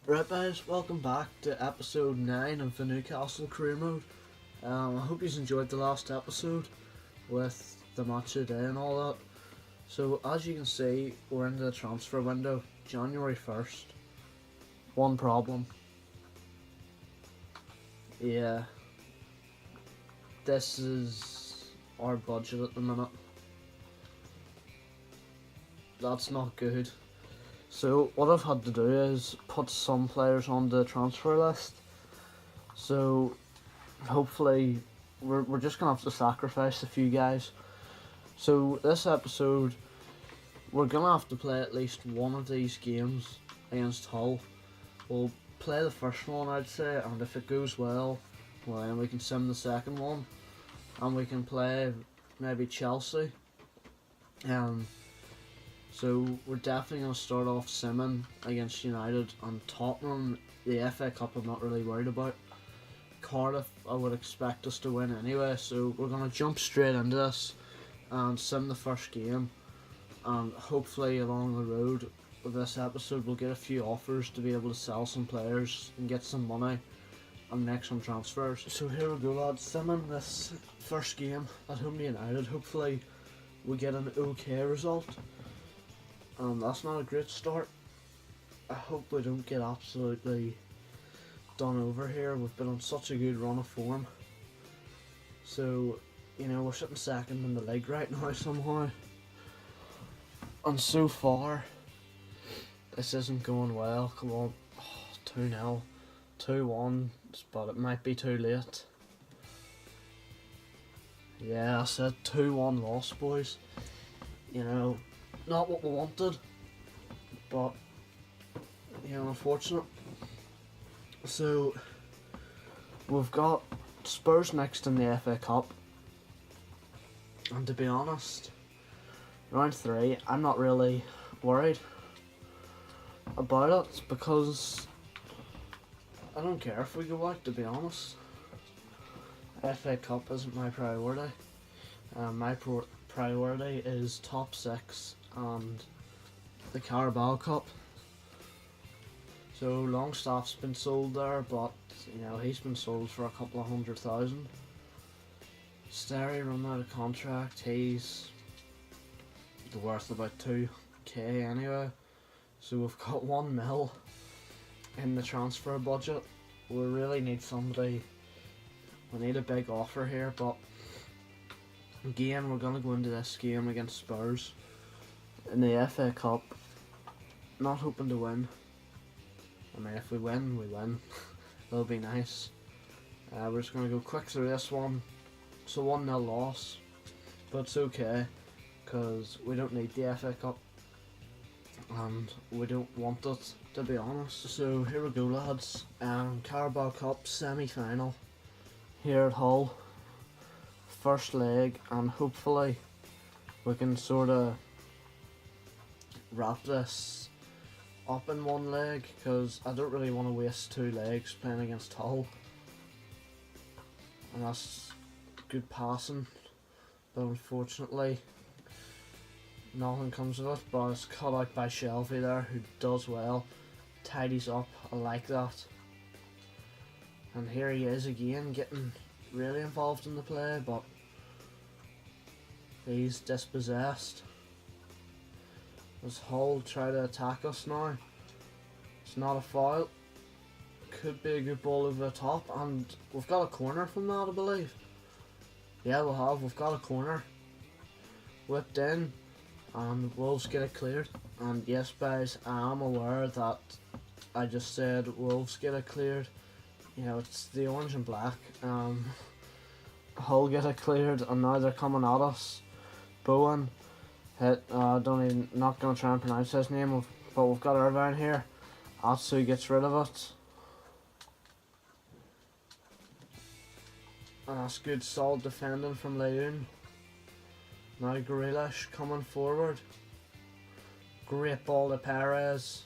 Right guys, welcome back to episode 9 of the Newcastle career mode. I hope you enjoyed the last episode with the match of the day and all that. So as you can see, we're into the transfer window, January 1st. One problem. Yeah. This is our budget at the minute. That's not good. So what I've had to do is put some players on the transfer list. So hopefully we're just gonna have to sacrifice a few guys. So this episode we're gonna have to play at least one of these games against Hull. We'll play the first one, I'd say, and if it goes well, then we can sim the second one, and we can play maybe Chelsea. So we're definitely going to start off simming against United and Tottenham. The FA Cup I'm not really worried about. Cardiff I would expect us to win anyway, so we're going to jump straight into this and sim the first game, and hopefully along the road with this episode we'll get a few offers to be able to sell some players and get some money and make some transfers. So here we go lads, simming this first game at home to United. Hopefully we get an okay result. That's not a great start. I hope we don't get absolutely done over here. We've been on such a good run of form. So, you know, we're sitting second in the league right now somehow. And so far, this isn't going well. Come on. 2-0. 2-1, but it might be too late. Yeah, I said 2-1 loss, boys. You know, not what we wanted, but you know, unfortunate. So we've got Spurs next in the FA Cup, and to be honest, round 3 I'm not really worried about it because I don't care if we go out, to be honest. FA Cup isn't my priority. My priority is top 6 and the Carabao Cup. So Longstaff's been sold there, but you know, he's been sold for a couple of 100,000. Sterry run out of contract, he's worth about 2k anyway. So we've got 1 mil in the transfer budget. We really need somebody. We need a big offer here, but again we're gonna go into this game against Spurs in the FA Cup, not hoping to win. I mean, if we win, we win. It'll be nice. We're just going to go quick through this one. It's a 1-0 loss, but it's okay, because we don't need the FA Cup, and we don't want it, to be honest. So here we go lads, Carabao Cup semi-final, here at Hull. First leg, and hopefully we can sort of wrap this up in one leg, because I don't really want to waste 2 legs playing against Hull. And that's good passing, but unfortunately nothing comes of it. But it's cut out by Shelby there, who does well, tidies up. I like that. And here he is again, getting really involved in the play, but he's dispossessed. Does Hull try to attack us now? It's not a foul. Could be a good ball over the top, and we've got a corner from that, I believe. Yeah, we've got a corner. Whipped in, and Wolves get it cleared. And yes guys, I am aware that I just said Wolves get it cleared. You know, it's the orange and black. Hull get it cleared, and now they're coming at us. Bowen hit, not going to try and pronounce his name, but we've got Irvine here. Atsu gets rid of it. And that's good solid defending from Leon. Now Grealish coming forward. Great ball to Perez.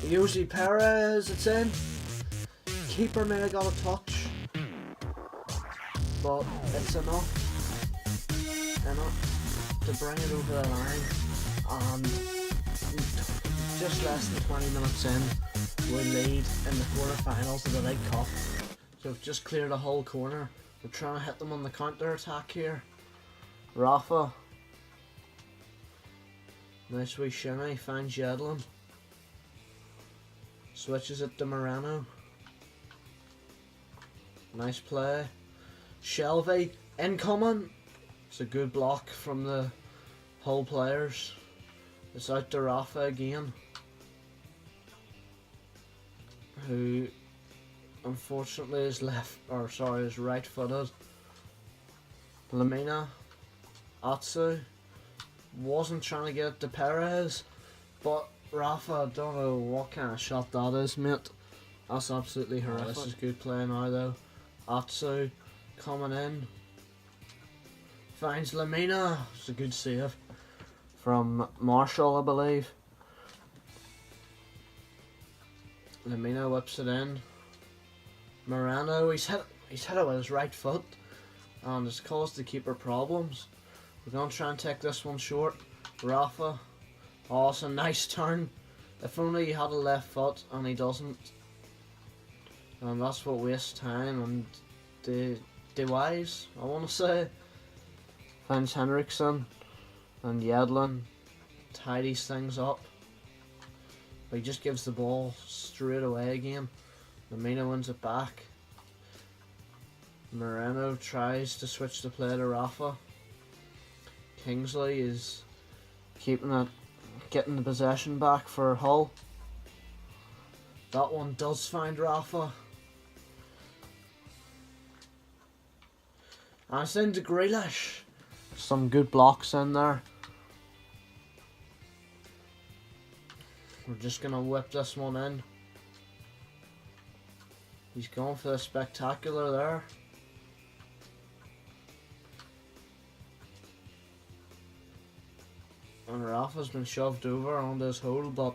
Usually Perez, it's in. Keeper may have got a touch, but it's enough to bring it over the line. And just less than 20 minutes in, we lead in the quarterfinals of the League Cup. So we've just cleared a whole corner. We're trying to hit them on the counter attack here. Rafa. Nice wee shimmy, finds Yedlin. Switches it to Moreno. Nice play. Shelvey, incoming. It's a good block from the Hull players. It's out to Rafa again, who unfortunately is is right footed. Lamina, Atsu, wasn't trying to get it to Perez, but Rafa, I don't know what kind of shot that is, mate. That's absolutely horrific. This is good play now though. Atsu coming in, finds Lamina. It's a good save from Marshall, I believe. Lamina whips it in. Moreno, he's hit it with his right foot, and it's caused the keeper problems. We're going to try and take this one short. Rafa. Oh, it's a nice turn. If only he had a left foot, and he doesn't. And that's what wastes time, and the wise, I want to say. Finds Henriksen, and Yedlin tidies things up. But he just gives the ball straight away again. Lamina wins it back. Moreno tries to switch the play to Rafa. Kingsley is keeping it, getting the possession back for Hull. That one does find Rafa. And it's into Grealish. Some good blocks in there. We're just going to whip this one in. He's going for the spectacular there. And Rafa's been shoved over onto his hole, but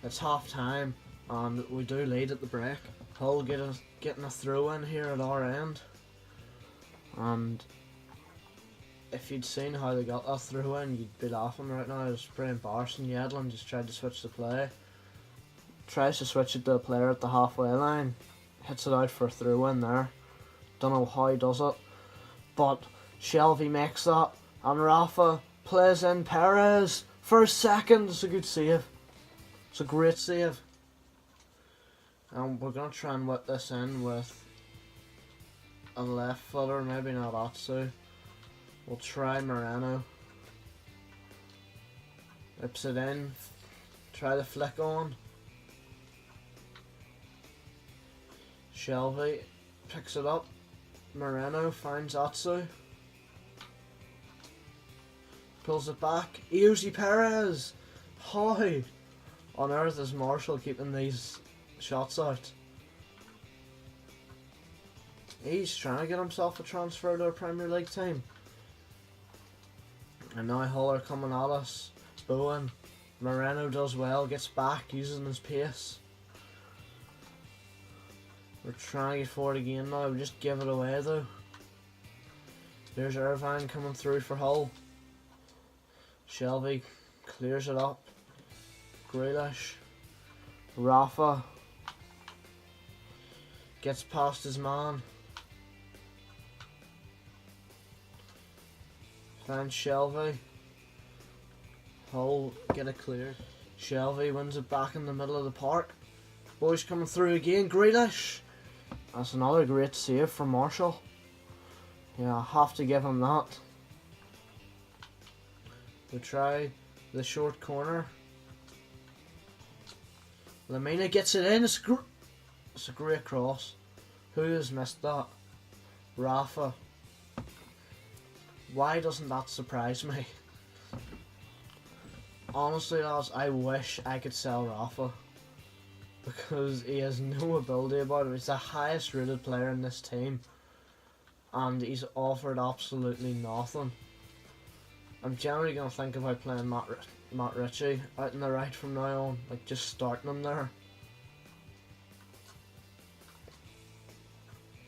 it's half time and we do lead at the break. Hull getting a throw in here at our end. And if you'd seen how they got that throw in, you'd be laughing right now. It was pretty embarrassing. Yedlin just tried to switch the play. Tries to switch it to a player at the halfway line. Hits it out for a throw in there. Don't know how he does it. But Shelvey makes that. And Rafa plays in Perez for a second. It's a good save. It's a great save. And we're going to try and whip this in with a left footer. Maybe not Atsu. We'll try Moreno. Whips it in. Try the flick on. Shelvey picks it up. Moreno finds Atsu. Pulls it back. Eusy Perez! How on earth is Marshall keeping these shots out? He's trying to get himself a transfer to a Premier League team. And now Hull are coming at us. Bowen. Moreno does well, gets back, using his pace. We're trying to get forward again now, we just give it away though. There's Irvine coming through for Hull. Shelvey clears it up. Grealish. Rafa gets past his man. Finds Shelvey. Hull get it cleared. Shelvey wins it back in the middle of the park. Boys coming through again. Grealish. That's another great save from Marshall. Yeah, I have to give him that. We try the short corner. Lamina gets it in. It's a great cross. Who has missed that? Rafa. Why doesn't that surprise me? Honestly, lads, I wish I could sell Rafa. Because he has no ability about him. He's the highest rated player in this team. And he's offered absolutely nothing. I'm generally going to think about playing Matt Ritchie out in the right from now on. Like, just starting him there.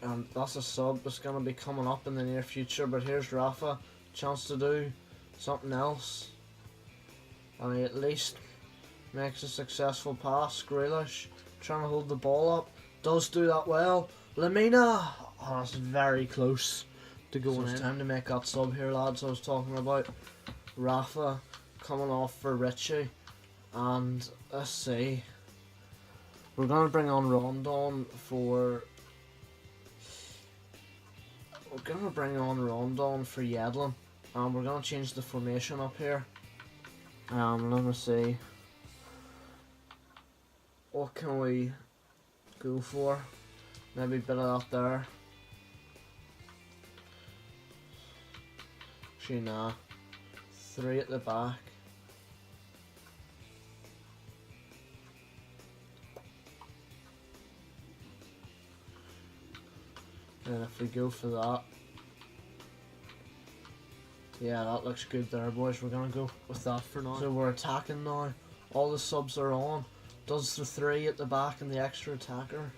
And that's a sub that's going to be coming up in the near future. But here's Rafa. Chance to do something else. And he at least makes a successful pass. Grealish trying to hold the ball up. Does do that well. Lamina! Oh, that's very close to going in. It's time to make that sub here, lads, I was talking about. Rafa coming off for Richie. And let's see. We're going to bring on Rondon for... We're going to bring on Rondon for Yedlin. And we're going to change the formation up here. Let me see. What can we go for? Maybe a bit of that there. Actually, nah. 3 at the back. And if we go for that, yeah, that looks good there, boys. We're gonna go with that for now. So we're attacking now. All the subs are on. Does the 3 at the back and the extra attacker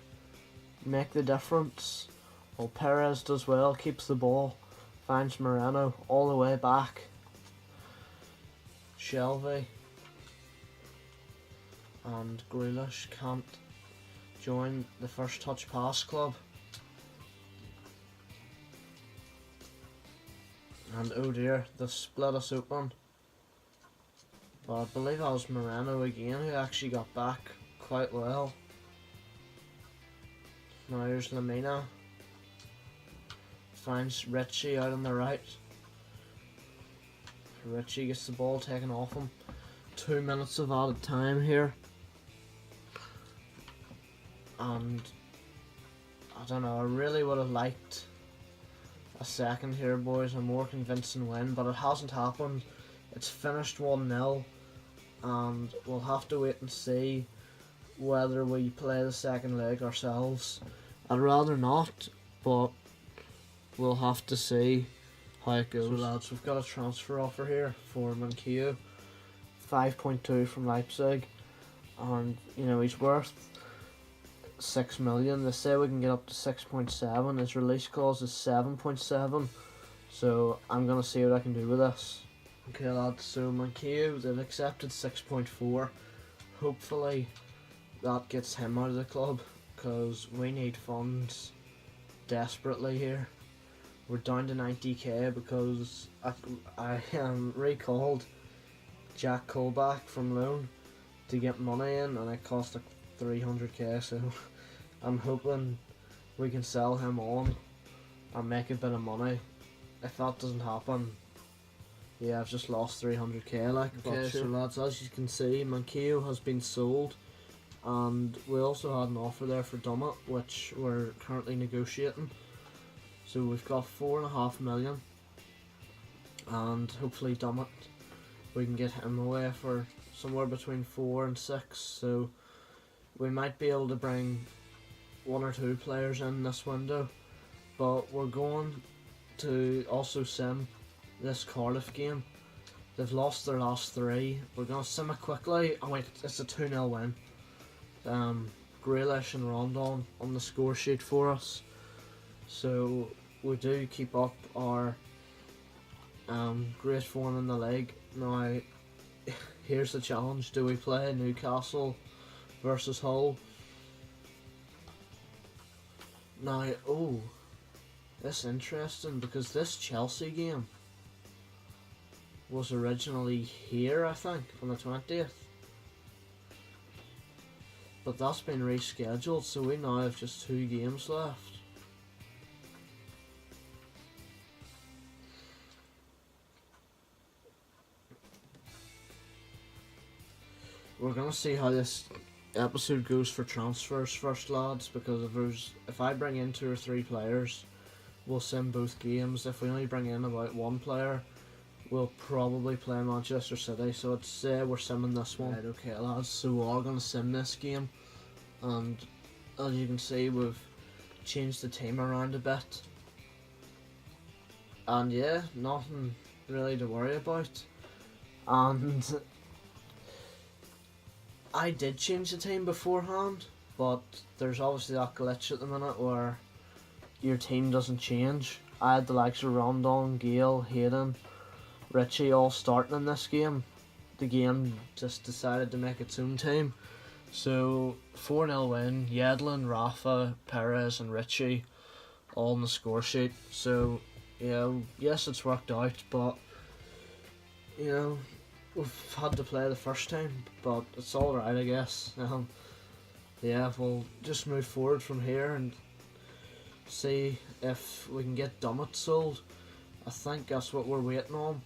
make the difference? Well, Perez does well, keeps the ball, finds Moreno all the way back. Shelby and Grealish can't join the first touch pass club. And oh dear, they've split us open. But I believe that was Moreno again who actually got back quite well. Now here's Lamina. Finds Richie out on the right. Richie gets the ball taken off him. 2 minutes of added time here. And I don't know, I really would have liked a second here, boys, a more convincing win, but it hasn't happened. It's finished 1-0, and we'll have to wait and see whether we play the second leg ourselves. I'd rather not, but we'll have to see how it goes. So lads, we've got a transfer offer here for Manquillo, 5.2 from Leipzig, and you know, he's worth 6 million. They say we can get up to 6.7. His release clause is 7.7, so I'm gonna see what I can do with this. Okay lads, so Manquillo, they've accepted 6.4. Hopefully that gets him out of the club, because we need funds desperately here. We're down to 90k because I recalled Jack Colback from loan to get money in, and it cost like 300k, so I'm hoping we can sell him on and make a bit of money. If that doesn't happen, yeah, I've just lost 300k like. Okay, so lads, as you can see, Manquillo has been sold, and we also had an offer there for Dummett, which we're currently negotiating. So we've got 4.5 million, and hopefully Dummett, we can get him away for somewhere between 4 and 6, so we might be able to bring 1 or 2 players in this window. But we're going to also sim this Cardiff game. They've lost their last 3. We're going to sim it quickly. Oh wait, it's a 2-0 win. Grealish and Rondon on the score sheet for us. So we do keep up our great form in the league. Now here's the challenge. Do we play Newcastle versus Hull? Now, oh, that's interesting, because this Chelsea game was originally here, I think, on the 20th. But that's been rescheduled, so we now have just 2 games left. We're gonna see how this episode goes for transfers first, lads, because if I bring in 2 or 3 players, we'll sim both games. If we only bring in about 1 player, we'll probably play Manchester City. So I'd say we're simming this one. Right, okay lads, so we are going to sim this game, and as you can see, we've changed the team around a bit, and yeah, nothing really to worry about. And I did change the team beforehand, but there's obviously that glitch at the minute where your team doesn't change. I had the likes of Rondon, Gale, Hayden, Richie all starting in this game. The game just decided to make its own team. So 4-0 win. Yedlin, Rafa, Perez, and Richie all on the score sheet. So yes, it's worked out, but we've had to play the first time, but it's all right, I guess. We'll just move forward from here and see if we can get Dummett sold. I think that's what we're waiting on.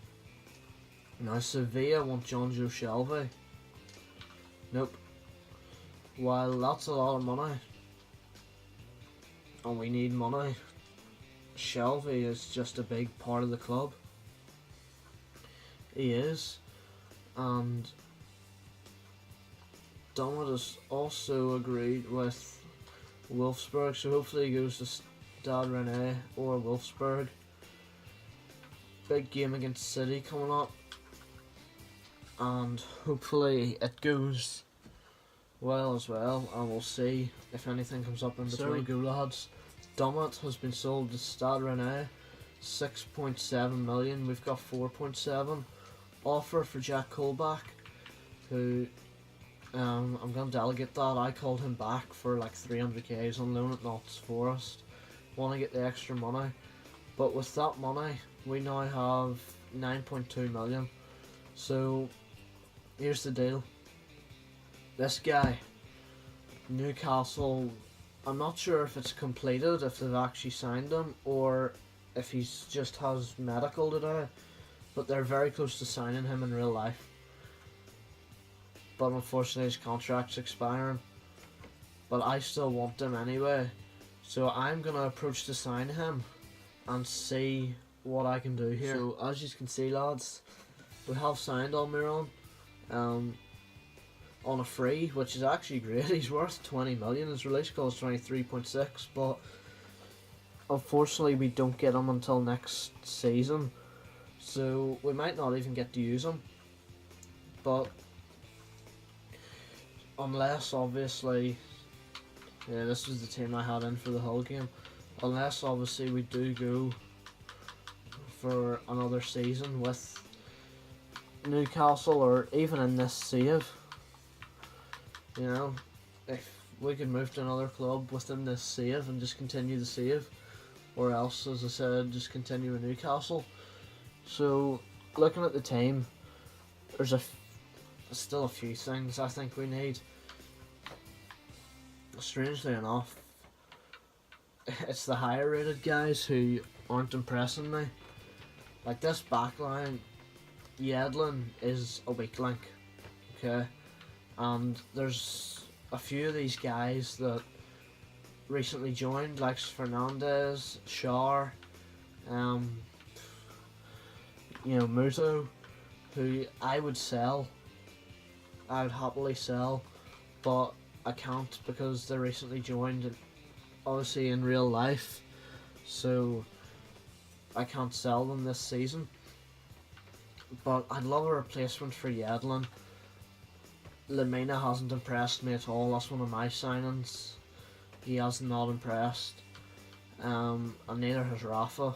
Now Sevilla want John Joe Shelby. Nope. While that's a lot of money, and we need money, Shelby is just a big part of the club. He is. And Dummett has also agreed with Wolfsburg, so hopefully he goes to Stade Rennais or Wolfsburg. Big game against City coming up, and hopefully it goes well as well, and we'll see if anything comes up in between. So we go, lads. Dummett has been sold to Stade Rennais, 6.7 million. We've got 4.7. Offer for Jack Colback, who I'm going to delegate that. I called him back for like 300k. He's on loan at Notts Forest. Want to get the extra money, but with that money we now have 9.2 million. So here's the deal. This guy, Newcastle, I'm not sure if it's completed, if they've actually signed him, or if he's just has medical to do, but they're very close to signing him in real life. But unfortunately his contract's expiring. But I still want him anyway, so I'm going to approach to sign him and see what I can do here. So as you can see, lads, we have signed Almiron on a free, which is actually great. He's worth 20 million. His release cost 23.6, but unfortunately we don't get him until next season, so we might not even get to use him. But unless obviously, this was the team I had in for the whole game, unless obviously we do go for another season with Newcastle, or even in this save, if we could move to another club within this save and just continue the save, or else, as I said, just continue with Newcastle. So looking at the team, there's still a few things I think we need. Strangely enough, it's the higher rated guys who aren't impressing me. Like this backline, Yedlin is a weak link, okay? And there's a few of these guys that recently joined, like Fernandez, Schär, Muto, who I would sell. I would happily sell, but I can't because they recently joined, obviously in real life, so I can't sell them this season. But I'd love a replacement for Yedlin. Lemina hasn't impressed me at all. That's one of my signings. He has not impressed, and neither has Rafa.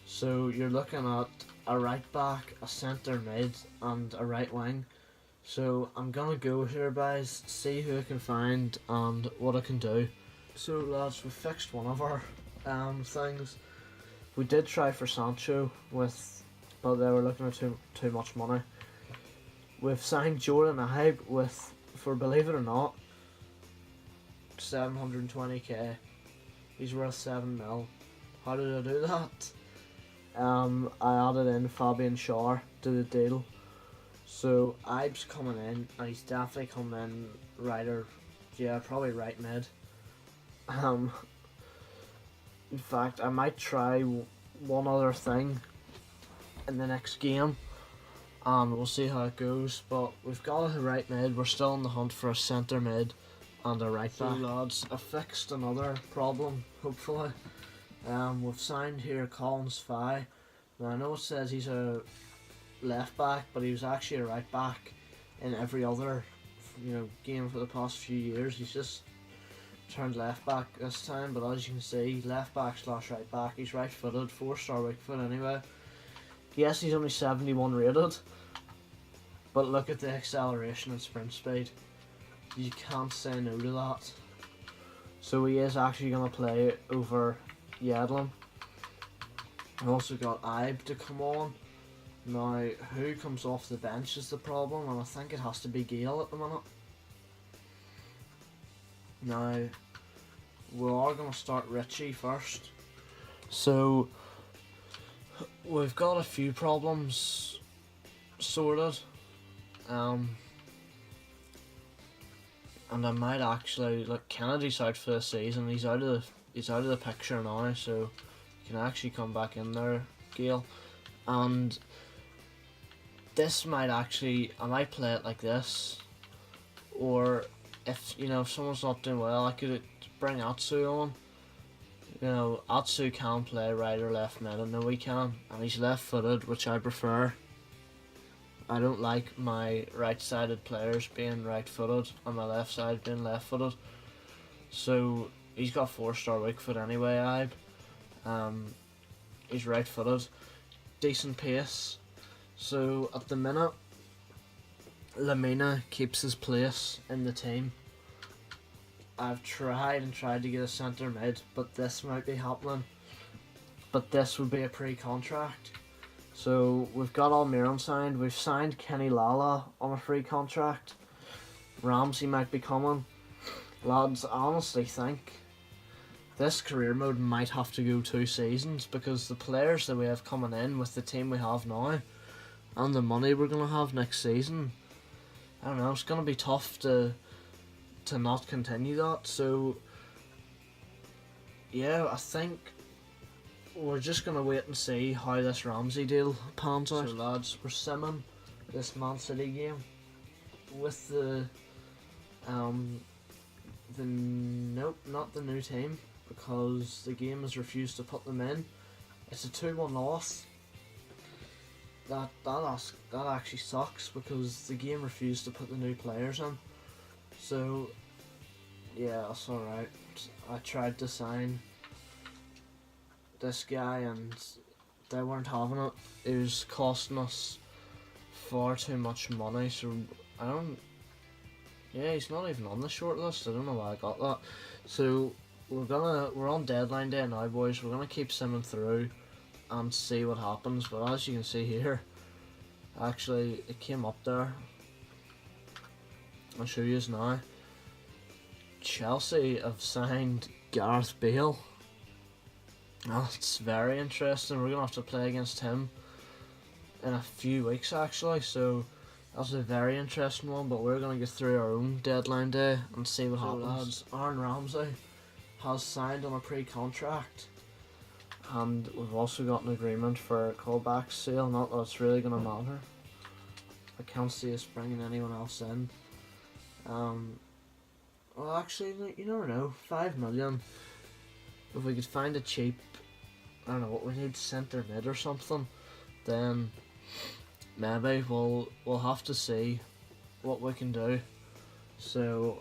So you're looking at a right back, a centre mid, and a right wing. So I'm gonna go here, guys, see who I can find and what I can do. So lads, we fixed one of our things. We did try for Sancho but they were looking at too much money. We've signed Jordan Ibe for, believe it or not, 720k. He's worth 7 mil. How did I do that? I added in Fabian Schär to the deal. So Ibe's coming in, and he's definitely coming in probably right mid. In fact, I might try one other thing in the next game, and we'll see how it goes. But we've got a right mid. We're still on the hunt for a centre mid and a right back. So lads, I fixed another problem, hopefully. We've signed here Collins Fye. Now I know it says he's a left back, but he was actually a right back in every other game for the past few years. He's just turned left back this time, but as you can see, left back / right back. He's right footed, 4-star weak foot anyway. Yes, he's only 71 rated, but look at the acceleration and sprint speed. You can't say no to that. So he is actually going to play over Yedlin. We also got Ibe to come on. Now, who comes off the bench is the problem, and I think it has to be Gale at the minute. Now, we are going to start Richie first. So, we've got a few problems sorted. And I might actually look. Kennedy's out for the season. He's out of the picture now, so you can actually come back in there, Gale. And this might actually, I might play it like this, or if someone's not doing well, I could bring Atsu on. Atsu can play right or left mid, and no, he can, and he's left-footed, which I prefer. I don't like my right-sided players being right-footed and my left side being left-footed. So he's got 4-star weak foot anyway, Ibe. He's right-footed, decent pace. So at the minute, Lamina keeps his place in the team. I've tried to get a centre mid, but this might be happening. But this would be a pre-contract. So we've got Almiron signed. We've signed Kenny Lala on a free contract. Ramsey might be coming. Lads, I honestly think this career mode might have to go 2 seasons, because the players that we have coming in with the team we have now and the money we're going to have next season, I don't know, it's going to be tough to not continue that. So yeah, I think we're just going to wait and see how this Ramsey deal pans out. So lads, we're simming this Man City game with nope, not the new team, because the game has refused to put them in. It's a 2-1 loss. That actually sucks, because the game refused to put the new players in. So yeah, that's alright. I tried to sign this guy and they weren't having it. It was costing us far too much money, so he's not even on the short list. I don't know why I got that. So we're on deadline day now, boys. We're gonna keep simming through and see what happens. But as you can see here, actually it came up there. I'll show you now. Chelsea have signed Gareth Bale. That's very interesting. We're gonna have to play against him in a few weeks actually, so that's a very interesting one. But we're gonna get through our own deadline day and see what happens. Lads, Aaron Ramsey has signed on a pre-contract, and we've also got an agreement for a callback sale. Not that it's really gonna matter. I can't see us bringing anyone else in. Well, actually, you never know. 5 million. If we could find a cheap, I don't know what we need, centre mid or something, then maybe we'll have to see what we can do. So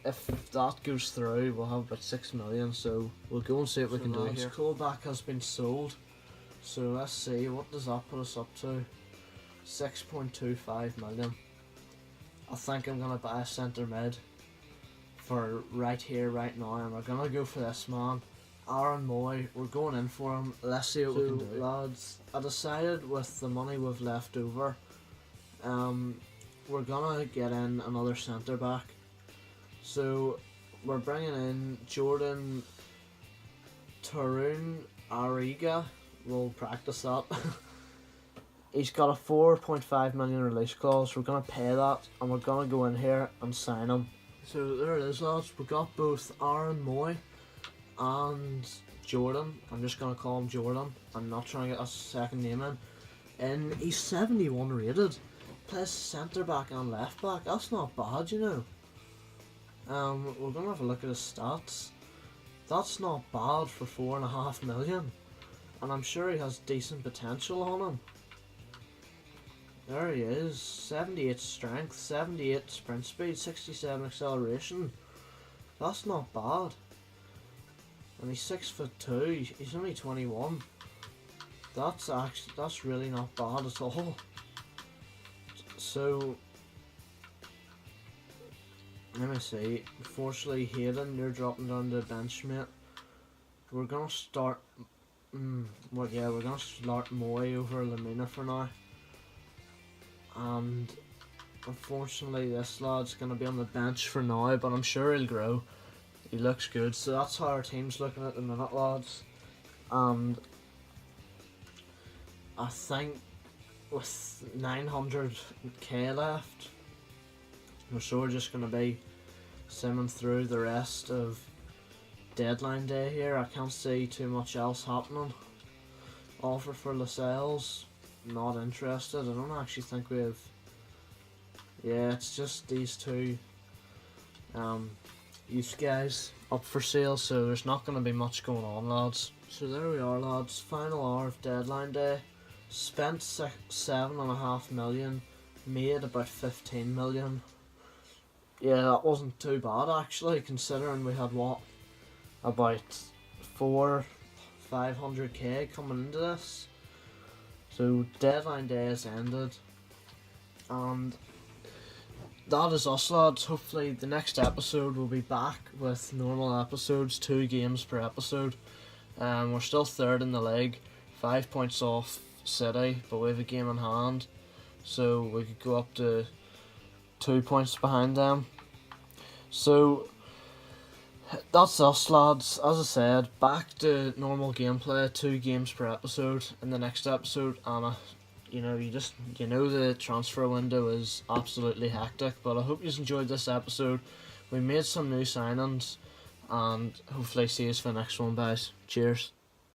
if that goes through, we'll have about 6 million. So we'll go and see what we can do here. Callback has been sold. So let's see, what does that put us up to? 6.25 million. I think I'm gonna buy a centre mid for right here, right now, and we're gonna go for this man, Aaron Moy. We're going in for him. Let's see what we can do. Lads, I decided with the money we've left over, we're gonna get in another centre back. So we're bringing in Jordan Tarun Ariga. We'll practice that. He's got a 4.5 million release clause. We're gonna pay that, and we're gonna go in here and sign him. So there it is, lads. We got both Aaron Moy and Jordan. I'm just gonna call him Jordan. I'm not trying to get a second name in. And he's 71 rated. Plays centre back and left back. That's not bad, you know. We're gonna have a look at his stats. That's not bad for 4.5 million. And I'm sure he has decent potential on him. There he is, 78 strength, 78 sprint speed, 67 acceleration. That's not bad. And he's 6'2", he's only 21. That's really not bad at all. So Let me see. Unfortunately, Hayden, you're dropping down to the bench, mate. We're gonna start. We're gonna start Moy over Lamina for now. And unfortunately, this lad's gonna be on the bench for now, but I'm sure he'll grow. He looks good, so that's how our team's looking at the minute, lads. And I think with 900k left, we're sort of just gonna be simming through the rest of deadline day here. I can't see too much else happening. Offer for Lascelles, not interested. I don't actually think we have. Yeah, it's just these two youth guys up for sale, so there's not going to be much going on, lads. So there we are, lads. Final hour of deadline day. Spent 7.5 million, made about 15 million. Yeah, that wasn't too bad actually, considering we had what, about 500k coming into this. So deadline day has ended, and that is us, lads. Hopefully the next episode will be back with normal episodes, 2 games per episode. We're still third in the league, 5 points off City, but we have a game in hand, so we could go up to 2 points behind them. So that's us, lads. As I said, back to normal gameplay, 2 games per episode in the next episode. And you know the transfer window is absolutely hectic, but I hope you enjoyed this episode. We made some new signings, and hopefully see you for the next one, guys. Cheers.